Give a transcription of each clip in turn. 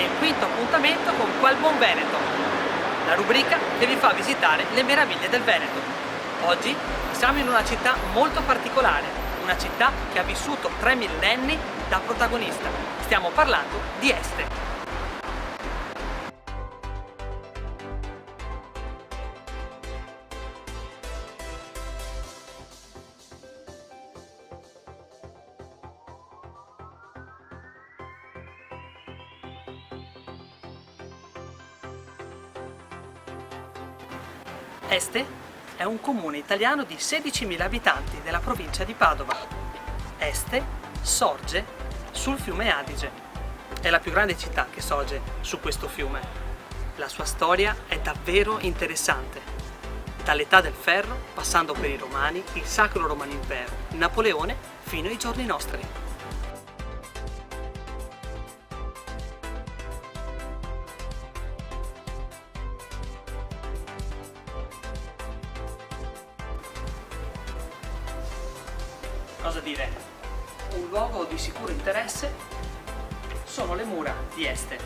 il quinto appuntamento con Qual Buon Veneto, la rubrica che vi fa visitare le meraviglie del Veneto. Oggi siamo in una città molto particolare, una città che ha vissuto 3 millenni da protagonista. Stiamo parlando di Este. Este è un comune italiano di 16.000 abitanti della provincia di Padova. Este sorge sul fiume Adige. È la più grande città che sorge su questo fiume. La sua storia è davvero interessante. Dall'età del ferro, passando per i Romani, il Sacro Romano Impero, Napoleone, fino ai giorni nostri. Cosa dire? Un luogo di sicuro interesse sono le mura di Este.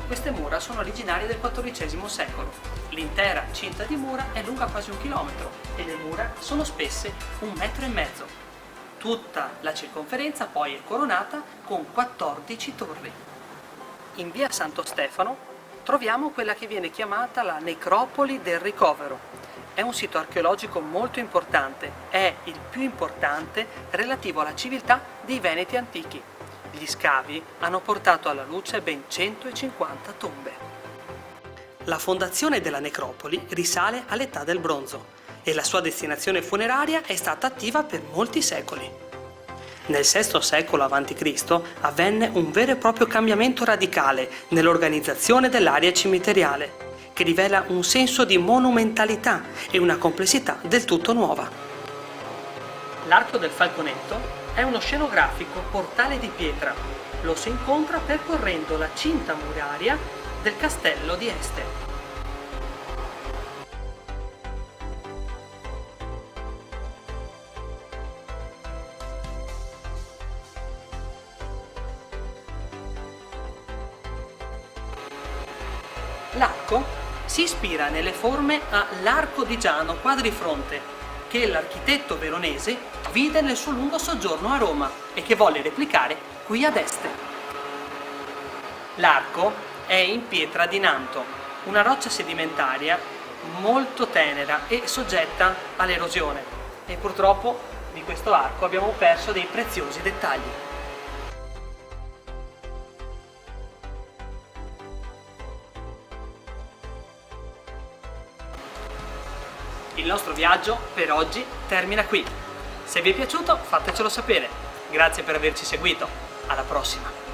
Queste mura sono originarie del XIV secolo. L'intera cinta di mura è lunga quasi 1 chilometro e le mura sono spesse 1,5 metri. Tutta la circonferenza poi è coronata con 14 torri. In via Santo Stefano troviamo quella che viene chiamata la Necropoli del Ricovero. È un sito archeologico molto importante, è il più importante relativo alla civiltà dei Veneti antichi. Gli scavi hanno portato alla luce ben 150 tombe. La fondazione della necropoli risale all'età del bronzo e la sua destinazione funeraria è stata attiva per molti secoli. Nel VI secolo a.C. avvenne un vero e proprio cambiamento radicale nell'organizzazione dell'area cimiteriale, che rivela un senso di monumentalità e una complessità del tutto nuova. L'Arco del Falconetto è uno scenografico portale di pietra. Lo si incontra percorrendo la cinta muraria del castello di Este. L'arco si ispira nelle forme all'Arco di Giano quadrifronte, che l'architetto veronese vide nel suo lungo soggiorno a Roma e che volle replicare qui ad Este. L'arco è in pietra di Nanto, una roccia sedimentaria molto tenera e soggetta all'erosione, e purtroppo di questo arco abbiamo perso dei preziosi dettagli. Il nostro viaggio per oggi termina qui. Se vi è piaciuto fatecelo sapere. Grazie per averci seguito. Alla prossima!